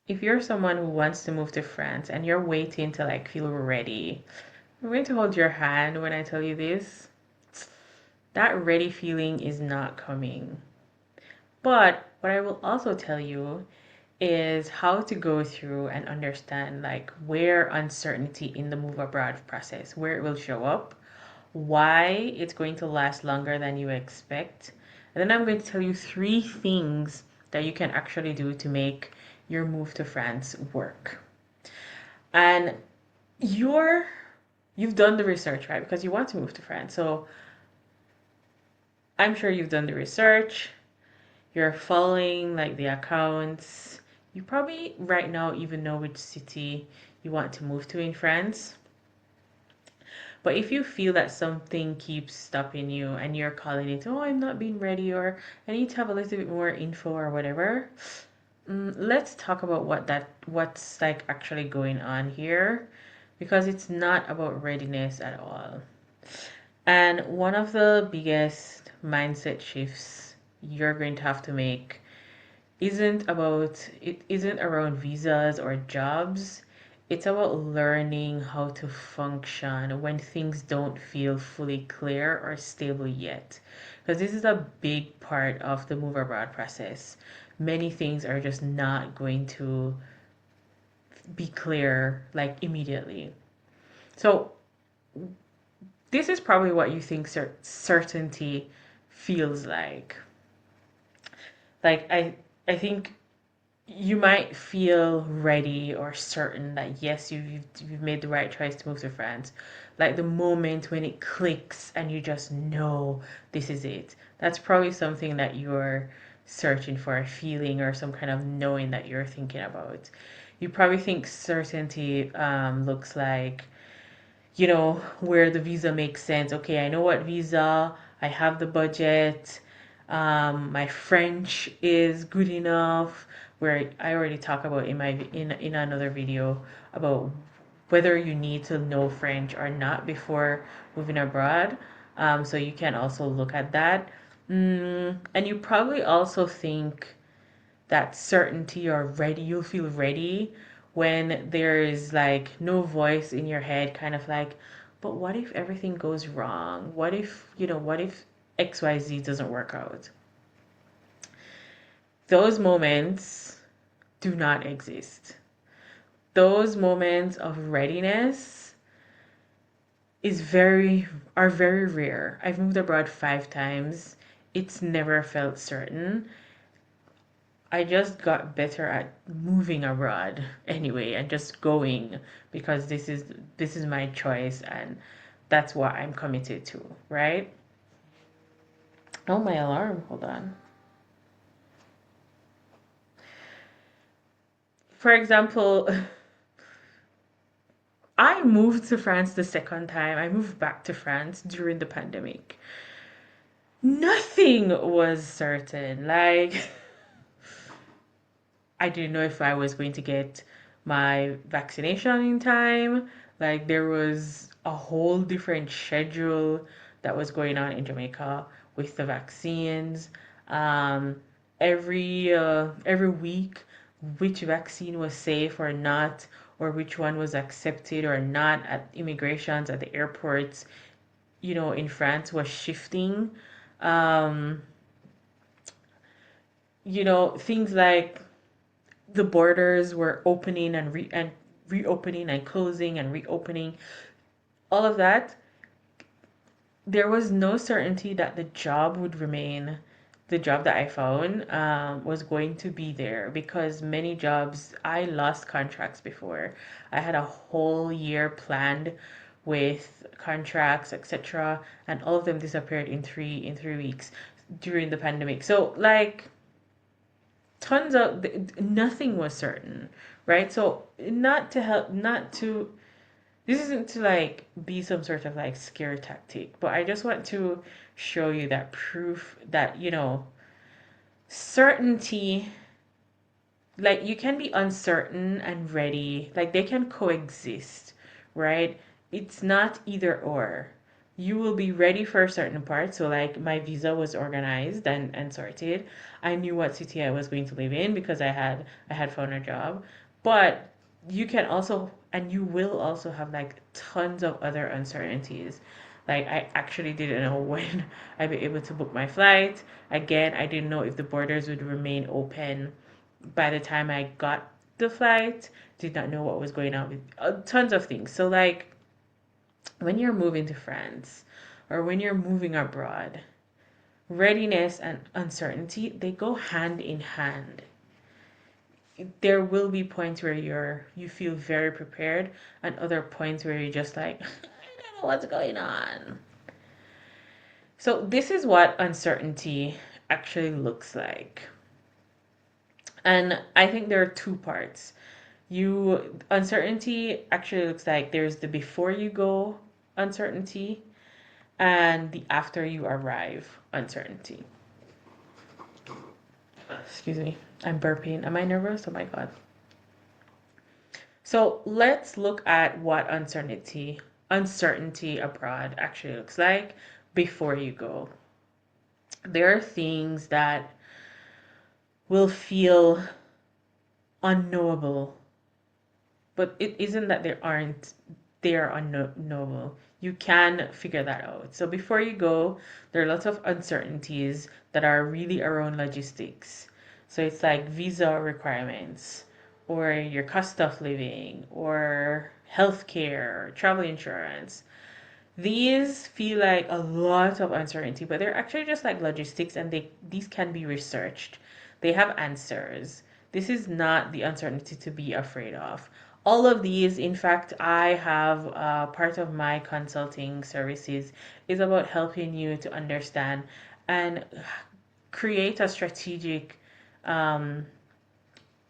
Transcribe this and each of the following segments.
if you're someone who wants to move to France and you're waiting to like feel ready, I'm going to hold your hand when I tell you this. That ready feeling is not coming. But what I will also tell you is how to go through and understand like where uncertainty in the move abroad process, where it will show up, why it's going to last longer than you expect. And then I'm going to tell you three things that you can actually do to make your move to France work. And you're you've done the research, right? Because you want to move to France. So I'm sure you've done the research. You're following like the accounts. You probably right now even know which city you want to move to in France. But if you feel that something keeps stopping you and you're calling it, oh, I'm not being ready, or I need to have a little bit more info or whatever, let's talk about what's like actually going on here, because it's not about readiness at all. And one of the biggest mindset shifts you're going to have to make isn't around visas or jobs. It's about learning how to function when things don't feel fully clear or stable yet. Because this is a big part of the move abroad process. Many things are just not going to be clear like immediately. So this is probably what you think certainty feels like. I think you might feel ready or certain that yes, you've made the right choice to move to France. Like the moment when it clicks and you just know this is it. That's probably something that you're searching for, a feeling or some kind of knowing that you're thinking about. You probably think certainty looks like, where the visa makes sense. Okay, I know what visa, I have the budget, my French is good enough. Where I already talked about in another video about whether you need to know French or not before moving abroad. So you can also look at that. And you probably also think that certainty or ready, you'll feel ready when there is like no voice in your head, kind of like, but what if everything goes wrong? What if XYZ doesn't work out? Those moments do not exist. Those moments of readiness is very are very rare. I've moved abroad 5 times. It's never felt certain. I just got better at moving abroad anyway and just going because this is my choice and that's what I'm committed to, right? Oh, my alarm. Hold on. For example, I moved to France the second time. I moved back to France during the pandemic. Nothing was certain. Like, I didn't know if I was going to get my vaccination in time. Like, there was a whole different schedule that was going on in Jamaica with the vaccines. Um, every week, which vaccine was safe or not, or which one was accepted or not at immigrations at the airports, in France was shifting. Um, things like the borders were opening and reopening and closing and reopening, all of that. There was no certainty that the job would remain. The job that I found was going to be there because many jobs I lost contracts before. I had a whole year planned with contracts, etc., and all of them disappeared in 3 weeks during the pandemic. So like tons of nothing was certain, right? So not to help, not to this isn't to like be some sort of like scare tactic, but I just want to show you that proof that certainty, like you can be uncertain and ready, like they can coexist, right? It's not either or. you will be ready for a certain part. So like my visa was organized and sorted. I knew what city I was going to live in because I had found a job. But you can also and you will also have like tons of other uncertainties. Like I actually didn't know when I'd be able to book my flight. Again, I didn't know if the borders would remain open by the time I got the flight. Did not know what was going on with tons of things. So like when you're moving to France or when you're moving abroad, readiness and uncertainty, they go hand in hand. There will be points where you feel very prepared and other points where you're just like, I don't know what's going on. So this is what uncertainty actually looks like. And I think there are two parts. Uncertainty actually looks like there's the before you go uncertainty and the after you arrive uncertainty. Excuse me, I'm burping. Am I nervous? Oh my God. So let's look at what uncertainty abroad actually looks like before you go. There are things that will feel unknowable, but it isn't that they are unknowable. You can figure that out. So before you go, there are lots of uncertainties that are really around logistics. So it's like visa requirements, or your cost of living, or healthcare, travel insurance. These feel like a lot of uncertainty, but they're actually just like logistics and these can be researched. They have answers. This is not the uncertainty to be afraid of. All of these, in fact, I have part of my consulting services is about helping you to understand and create a strategic um,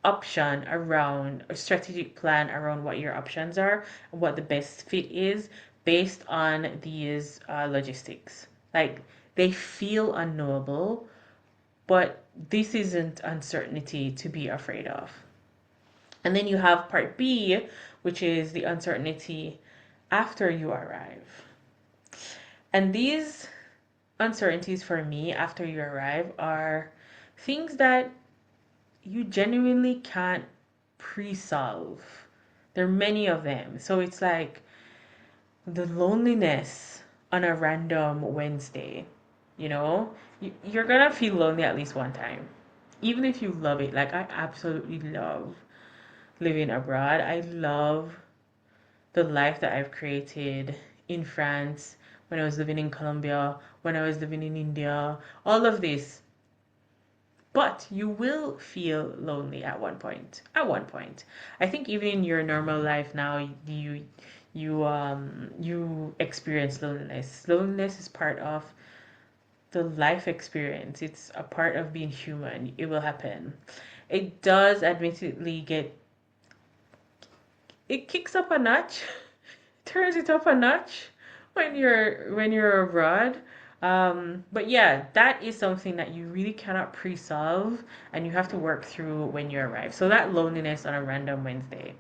a strategic plan around what your options are, what the best fit is based on these logistics. Like they feel unknowable, but this isn't uncertainty to be afraid of. And then you have part B, which is the uncertainty after you arrive. And these uncertainties for me after you arrive are things that you genuinely can't pre-solve. There are many of them. So it's like the loneliness on a random Wednesday, you know? You're gonna feel lonely at least one time. Even if you love it. Like I absolutely love living abroad. I love the life that I've created in France, when I was living in Colombia, when I was living in India, all of this. But you will feel lonely at one point. At one point. I think even in your normal life now, you experience loneliness. Loneliness is part of the life experience. It's a part of being human. It will happen. It does admittedly it kicks up a notch, turns it up a notch when you're abroad. But yeah, that is something that you really cannot pre-solve and you have to work through when you arrive. So that loneliness on a random Wednesday,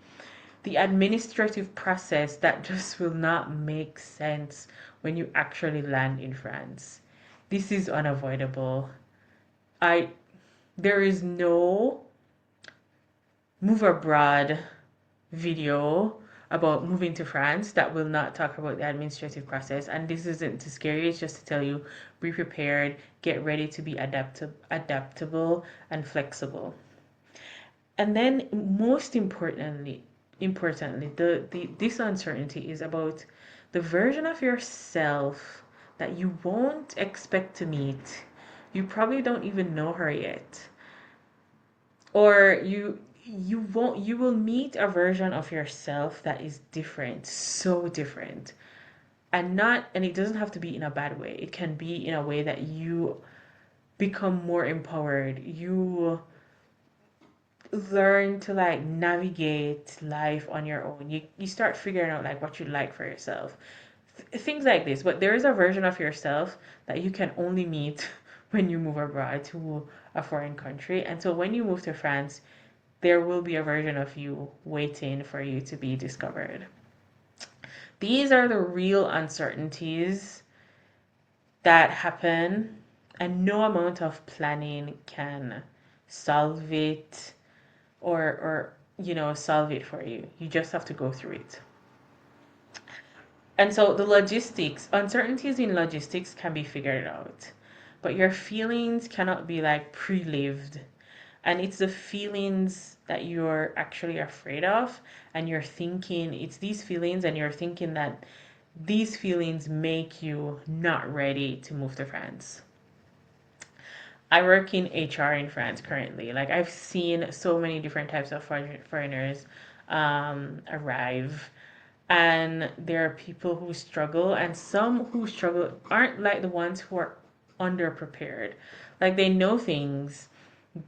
the administrative process that just will not make sense when you actually land in France. This is unavoidable. I There is no move abroad video about moving to France that will not talk about the administrative process. And this isn't to scare you, it's just to tell you be prepared, get ready to be adaptable and flexible. And then most importantly, this uncertainty is about the version of yourself that you won't expect to meet. You probably don't even know her yet. Or you will meet a version of yourself that is different, so different. And it doesn't have to be in a bad way. It can be in a way that you become more empowered. You learn to like navigate life on your own. You start figuring out like what you like for yourself. Things like this. But there is a version of yourself that you can only meet when you move abroad to a foreign country. And so when you move to France, there will be a version of you waiting for you to be discovered. These are the real uncertainties that happen, and no amount of planning can solve it or solve it for you. You just have to go through it. And so the logistics, uncertainties in logistics can be figured out, but your feelings cannot be like pre-lived. And it's the feelings that you're actually afraid of, and you're thinking it's these feelings, and you're thinking that these feelings make you not ready to move to France. I work in HR in France currently. Like I've seen so many different types of foreigners arrive, and there are people who struggle, and some who struggle aren't like the ones who are underprepared. Like they know things,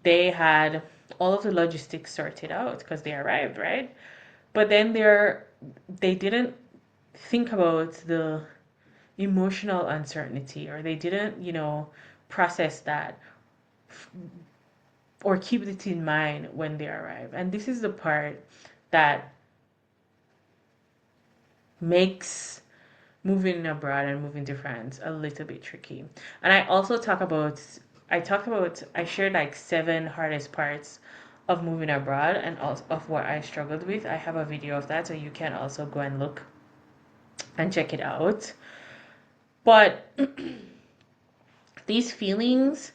they had all of the logistics sorted out because they arrived, right? But then they didn't think about the emotional uncertainty, or they didn't, process that or keep it in mind when they arrive. And this is the part that makes moving abroad and moving to France a little bit tricky. And I shared like 7 hardest parts of moving abroad and also of what I struggled with. I have a video of that, so you can also go and look and check it out. But these feelings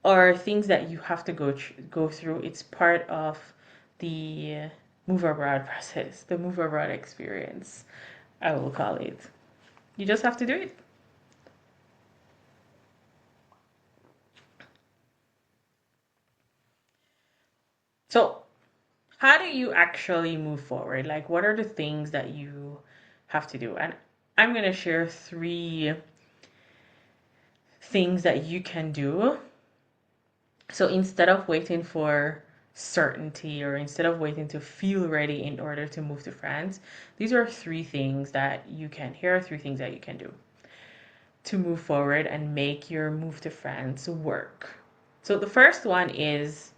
are things that you have to go through. It's part of the move abroad process, the move abroad experience, I will call it. You just have to do it. So, how do you actually move forward? Like, what are the things that you have to do? And I'm going to share 3 things that you can do. So, instead of waiting for certainty, or instead of waiting to feel ready in order to move to France, these are 3 things that you can, here are 3 things that you can do to move forward and make your move to France work. So, the first one is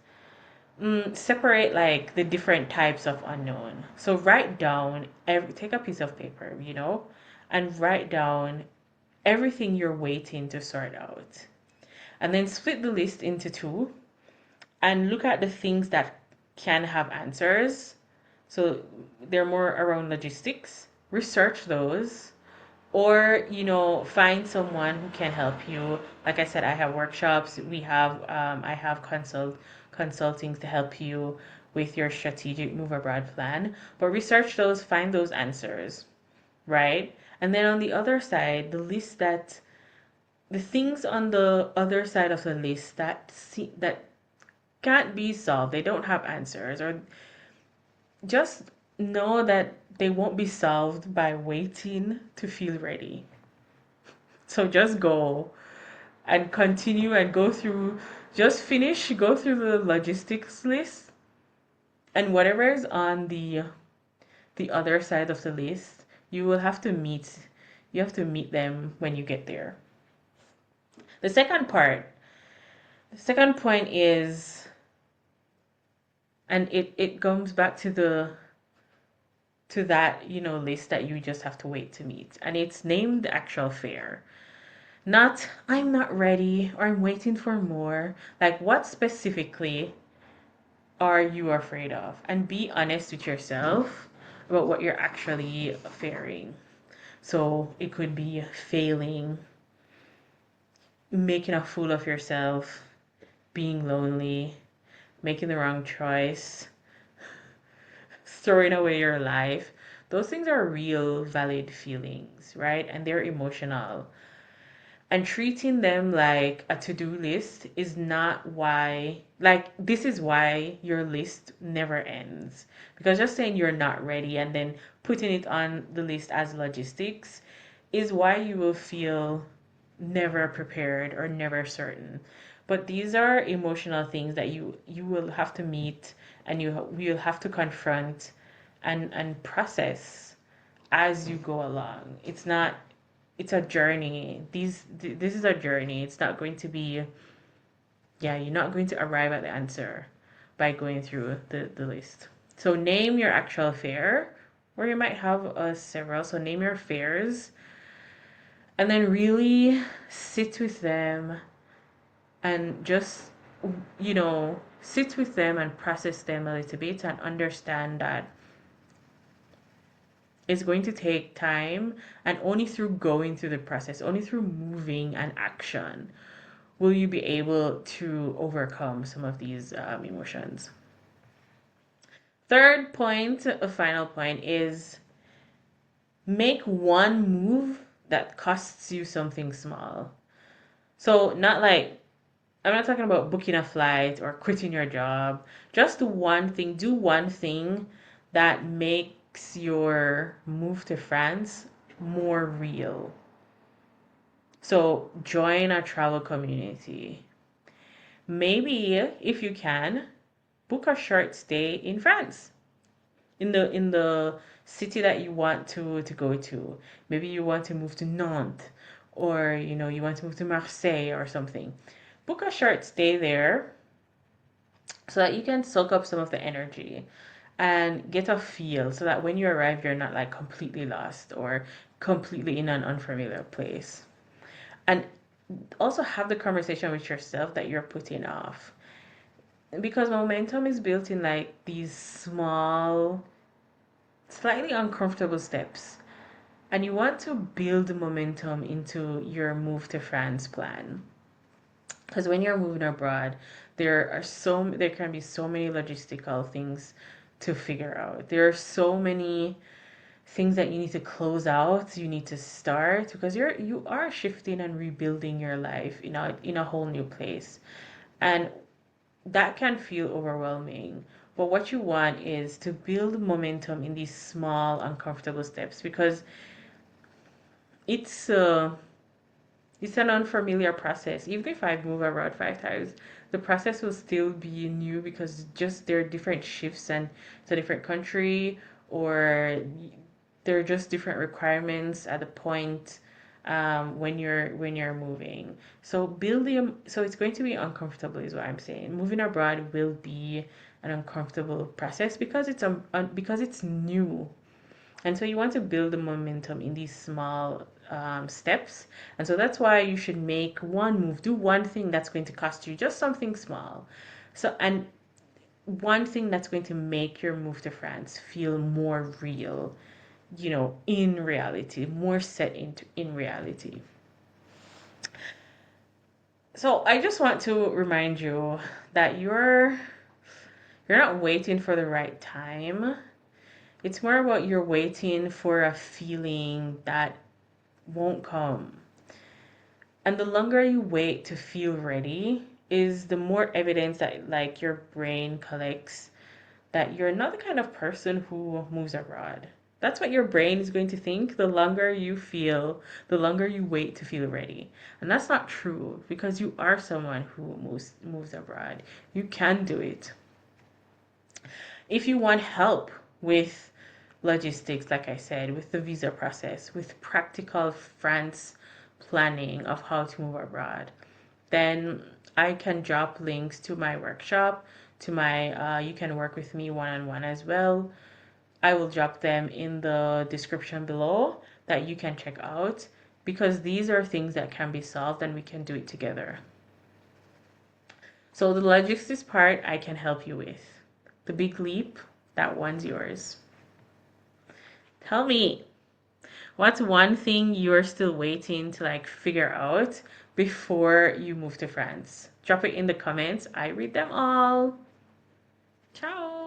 separate like the different types of unknown. So write down take a piece of paper, and write down everything you're waiting to sort out. And then split the list into 2 and look at the things that can have answers. So they're more around logistics. Research those, or find someone who can help you. Like I said, I have workshops. I have consultings to help you with your strategic move abroad plan. But research those, find those answers, right? And then on the other side, the things on the other side of the list that can't be solved, they don't have answers, or just know that they won't be solved by waiting to feel ready. So just go and continue and go through the logistics list, and whatever is on the other side of the list, you have to meet them when you get there. The second point is, and it comes back to that list that you just have to wait to meet, and it's name the actual fear. Not I'm not ready, or I'm waiting for more. Like, what specifically are you afraid of? And be honest with yourself about what you're actually fearing. So it could be failing, making a fool of yourself, being lonely, making the wrong choice, throwing away your life. Those things are real, valid feelings, right? And they're emotional. And treating them like a to-do list is not why, like, this is why your list never ends. Because just saying you're not ready and then putting it on the list as logistics is why you will feel never prepared or never certain. But these are emotional things that you will have to meet, and you'll have to confront and process as you go along. It's a journey. This is a journey. It's not going to be, yeah, you're not going to arrive at the answer by going through the list. So name your actual fear, or you might have several. So name your fears and then really sit with them and just, sit with them and process them a little bit and understand that it's going to take time, and only through going through the process, only through moving and action, will you be able to overcome some of these emotions. Third point, a final point, is make one move that costs you something small. So, not like, I'm not talking about booking a flight or quitting your job. Just do one thing that makes your move to France more real. So, join a travel community. Maybe, if you can, book a short stay in France, in the city that you want to go to. Maybe you want to move to Nantes, or you want to move to Marseille or something. Book a short stay there so that you can soak up some of the energy and get a feel, so that when you arrive you're not like completely lost or completely in an unfamiliar place. And also have the conversation with yourself that you're putting off, because momentum is built in like these small, slightly uncomfortable steps, and you want to build momentum into your move to France plan. Because when you're moving abroad, there can be so many logistical things to figure out. There are so many things that you need to close out, you need to start, because you are shifting and rebuilding your life in a whole new place. And that can feel overwhelming. But what you want is to build momentum in these small, uncomfortable steps, because it's it's an unfamiliar process. Even if I move abroad 5 times, the process will still be new, because just there are different shifts, and it's a different country, or there are just different requirements at the point when you're moving. So it's going to be uncomfortable, is what I'm saying. Moving abroad will be an uncomfortable process, because it's new, and so you want to build the momentum in these small steps. And so that's why you should make one move, do one thing that's going to cost you just something small. And one thing that's going to make your move to France feel more real, in reality, more set in reality. So I just want to remind you that you're not waiting for the right time. It's more about you're waiting for a feeling that won't come. And the longer you wait to feel ready, is the more evidence that like your brain collects that you're not the kind of person who moves abroad. That's what your brain is going to think the longer the longer you wait to feel ready. And that's not true, because you are someone who moves abroad. You can do it. If you want help with logistics, like I said, with the visa process, with practical France planning of how to move abroad, then I can drop links to my workshop, to my you can work with me one-on-one as well. I will drop them in the description below that you can check out, because these are things that can be solved and we can do it together. So the logistics part I can help you with. The big leap, that one's yours. Tell me, what's one thing you're still waiting to like figure out before you move to France? Drop it in the comments. I read them all. Ciao.